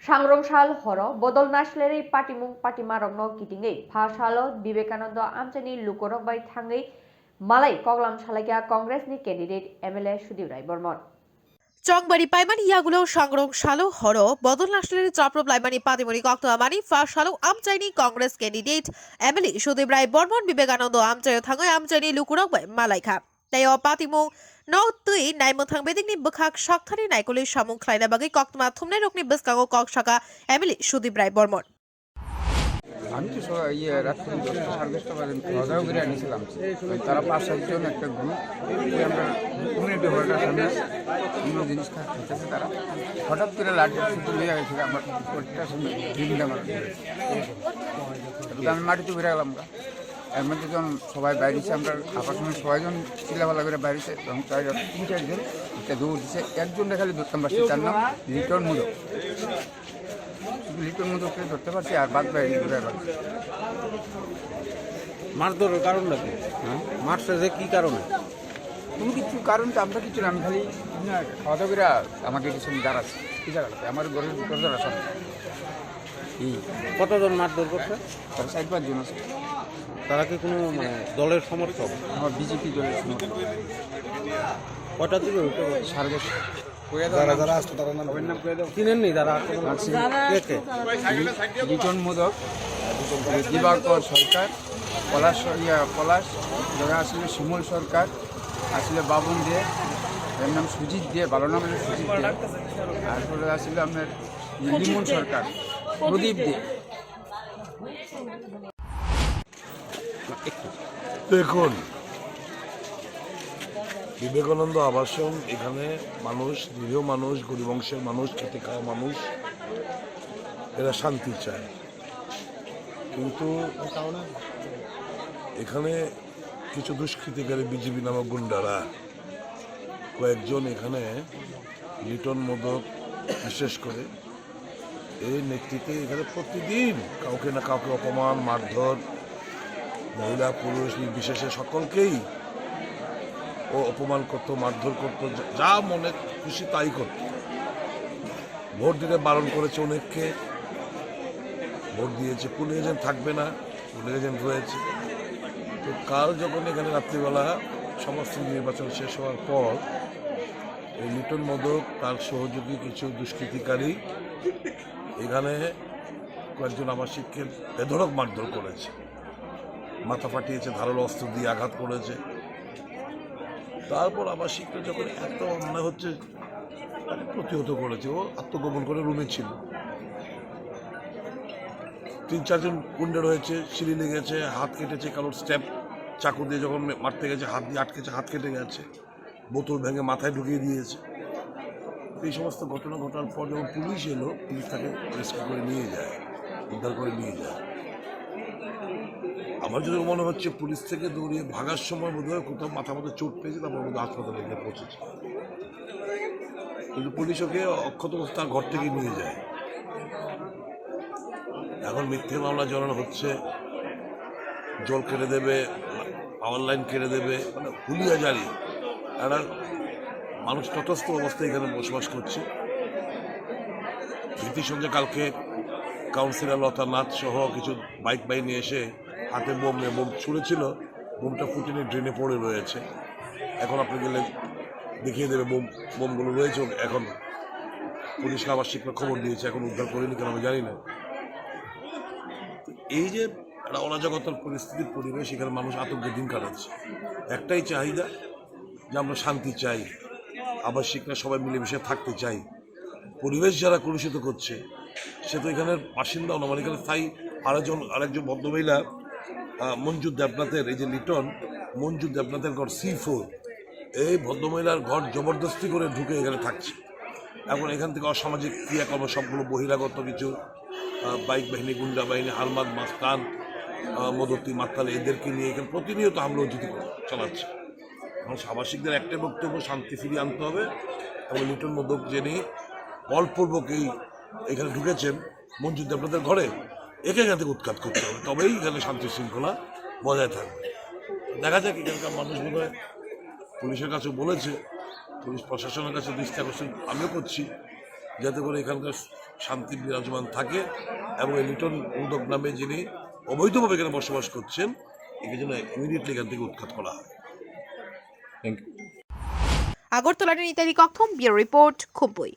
सांग्रंसाल हर बदल नासलेरै पाटिमुं पाटिमारंनो गिदिङै फासाल विवेकानंद आमचानि लुकरक बाय थाङै मालाय कगलाम सालायगा कांग्रेसनि कैंडिडेट एमएलए सुदीप राय बर्मन চংবাড়ি পাইমানি ইয়াগুলো সংগ্রং সালো হর বদল নাসলের চাপ্রব লাইমানি পাতিমনি কক্তমানি ফা সালো আমচাইনি কংগ্রেস ক্যান্ডিডেট এমএলএ সুদীপ রায় বর্মন বিবেকানন্দ আমচায় থাঙ্গই আমচাইনি লুকুরক বাই মালাইখা তাই পাতিমু নতুই নাইমথাং বেদিকনি বখাক শক্তানি নাইকলি সামুং খ্লাইনা বাগै কক্তমা থুমনাই রকনি বেসকাঙ্গ কক শাখা এমএলএ সুদীপ রায় বর্মন আমি তো রাত্রি 10টা সাড়ে 10টা বাজে খাওয়া করে আনিয়েছিলাম তারা 5-7 জন একটা গ্রুপ আমরা কমিউনিটি হলটার সামনে বিভিন্ন জিনিস খাইতেছে তারা হঠাৎ করে লাঠি ছুটি হয়ে গেছিল আমার ওইটার সামনে বিভিন্ন আমার আমি মাটিতে ঘুরে গেলাম এর মধ্যে যখন সবাই বাইরেছে আমরা খাবার সময় সবাইজন চিল্লাপাল্লা করে বাইরেছে তখন তাই 3-4 জন একটা দৌড় দিচ্ছে একজন দেখালে ধরতাম পারছি তার নাম লিটন মুদক লিটন মুদককে ধরতে পারছি আর বাদ বাইরে ঘুরে পারছি মারধরের কারণটা কি? মারছে যে কি কারণে? কোনো কিছু কারণ তো আমরা কিছু না আমি খালি খাওয়া দাওয়া করে আমাকে কিছু দাঁড়াচ্ছে কি দাঁড়াচ্ছে আমার ঘরের দরজা আছে কতজন মারধর করছে? তারা 4-5 জন আছে তারা কি কোনো মানে দলের সমর্থক? আমার বিজেপি দলের সমর্থক কটা থেকে উঠে? 10:30 যারা আসতো তারা নাম চিনেননি যারা লিটন মোদক দিবাকর সরকার পলাশ যারা আসলে শিমুল সরকার আসলে বাবুন দে এর নাম সুজিত দে ভালো নাম হলো সুজিত দে তারপরে আসলে আপনার লিমন সরকার প্রদীপ দে। দেখুন, বিবেকানন্দ আবাসন এখানে মানুষ, নিরীহ মানুষ, গরিব অংশের মানুষ, খেটে খাওয়া মানুষ, এরা শান্তি চায়। কিন্তু এখানে কিছু দুষ্কৃতিকারী বিজেপি নামক গুন্ডারা কয়েকজন এখানে লিটন মোদক বিশেষ করে এই নেতৃত্বে এখানে প্রতিদিন কাউকে না কাউকে অপমান, মারধর, মহিলা পুরুষ নির্বিশেষে সকলকেই ও অপমান করতো, মারধর করতো, যা মনে খুশি তাই করতো। ভোট দিতে বারণ করেছে অনেককে, ভোট দিয়েছে, পুলিশ এজেন্ট থাকবে না, পুলিশ এজেন্ট রয়েছে। তো কাল যখন এখানে রাত্রিবেলা সমস্ত নির্বাচন শেষ হওয়ার পর এই লিটন মোদক তার সহযোগী কিছু দুষ্কৃতিকারী এখানে কয়েকজন আবাসিককে বেধড়ক মারধর করেছে, মাথা ফাটিয়েছে, ধারালো অস্ত্র দিয়ে আঘাত করেছে। তারপর আবাসিকরা যখন এত মনে হচ্ছে তাকে প্রতিহত করেছে, ও আত্মগোপন করে রুমে ছিল। 3-4 জন গুন্ডা রয়েছে, সিঁড়ি লেগেছে, হাত কেটেছে, কারোর স্টেপ চাকু দিয়ে যখন মারতে গেছে হাত দিয়ে আটকেছে, হাত কেটে গেছে, বোতল ভেঙে মাথায় ঢুকিয়ে দিয়েছে। এই সমস্ত ঘটনা ঘটার পর যখন পুলিশ এলো, পুলিশ তাকে রেস্কিউ করে নিয়ে যায়, উদ্ধার করে নিয়ে যায়। আমার যদি মনে হচ্ছে পুলিশ থেকে দৌড়িয়ে ভাগার সময় বোধহয় কোথাও মাথা মতো চোট পেয়েছে, তারপর বোধহয় হাসপাতালে গিয়ে পৌঁছেছে। কিন্তু পুলিশ ওকে অক্ষত তার ঘর থেকে নিয়ে যায়। এখন মিথ্যে মামলা জড়ানো হচ্ছে, জল কেটে দেবে, পাওয়ার লাইন কেটে দেবে, মানে হুলিয়া জারি। একটা মানুষ তটস্থ অবস্থায় এখানে বসবাস করছে। ভীতির সঙ্গে কালকে কাউন্সিলর লতা নাথ সহ কিছু বাইক বাহিনী এসে হাতে বোম নিয়ে বোম ছুঁড়েছিল, বোমটা ফুটে নিয়ে ড্রেনে পড়ে রয়েছে। এখন আপনি গেলে দেখিয়ে দেবে বোমগুলো রয়েছে। এখন পুলিশকে আবাসিকরা খবর দিয়েছে, এখন উদ্ধার করেনি কেন আমি জানি না। এই যে একটা অরাজকতার পরিস্থিতির পরিবেশ, এখানে মানুষ আতঙ্কে দিন কাটাচ্ছে। একটাই চাহিদা যে আমরা শান্তি চাই, আবাসিকরা সবাই মিলেমিশে থাকতে চাই। পরিবেশ যারা কলুষিত করছে সে তো এখানের বাসিন্দাও না, মানে এখানে স্থায়ী আরেকজন ভদ্রমহিলা মঞ্জু দেবনাথের, এই যে লিটন মঞ্জু দেবনাথের ঘর C4, এই ভদ্রমহিলার ঘর জবরদস্তি করে ঢুকে এখানে থাকছে। এখন এখান থেকে অসামাজিক ক্রিয়াকর্ম সবগুলো বহিরাগত কিছু বাইক বাহিনী, গুন্ডা বাহিনী, হারমাদ, মাস্তান, মদতি, মাতাল এদেরকে নিয়ে এখানে প্রতিনিয়ত হামলা উচিত চালাচ্ছে। এখন আবাসিকদের একটাই বক্তব্য, শান্তি ফিরিয়ে আনতে হবে এবং লিটন মোদক যিনি বলপূর্বক এখানে ঢুকেছেন মঞ্জু দেবনাথের ঘরে, একে এখান থেকে উৎখাত করতে হবে, তবেই এখানে শান্তি শৃঙ্খলা বজায় থাকবে। দেখা যাক এখানকার মানুষ বোধহয় পুলিশের কাছে বলেছে, পুলিশ প্রশাসনের কাছে দৃষ্টি আকর্ষণ আমিও করছি, যাতে করে এখানকার শান্তি বিরাজমান থাকে এবং এই লিটন উদ্যোগ নামে যিনি অবৈধভাবে এখানে বসবাস করছেন একে যেন ইমিডিয়েটলি এখান থেকে উৎখাত করা হয়। আগরতলার নিতারি কক্ষম, ব্যুরো রিপোর্ট, খুবই।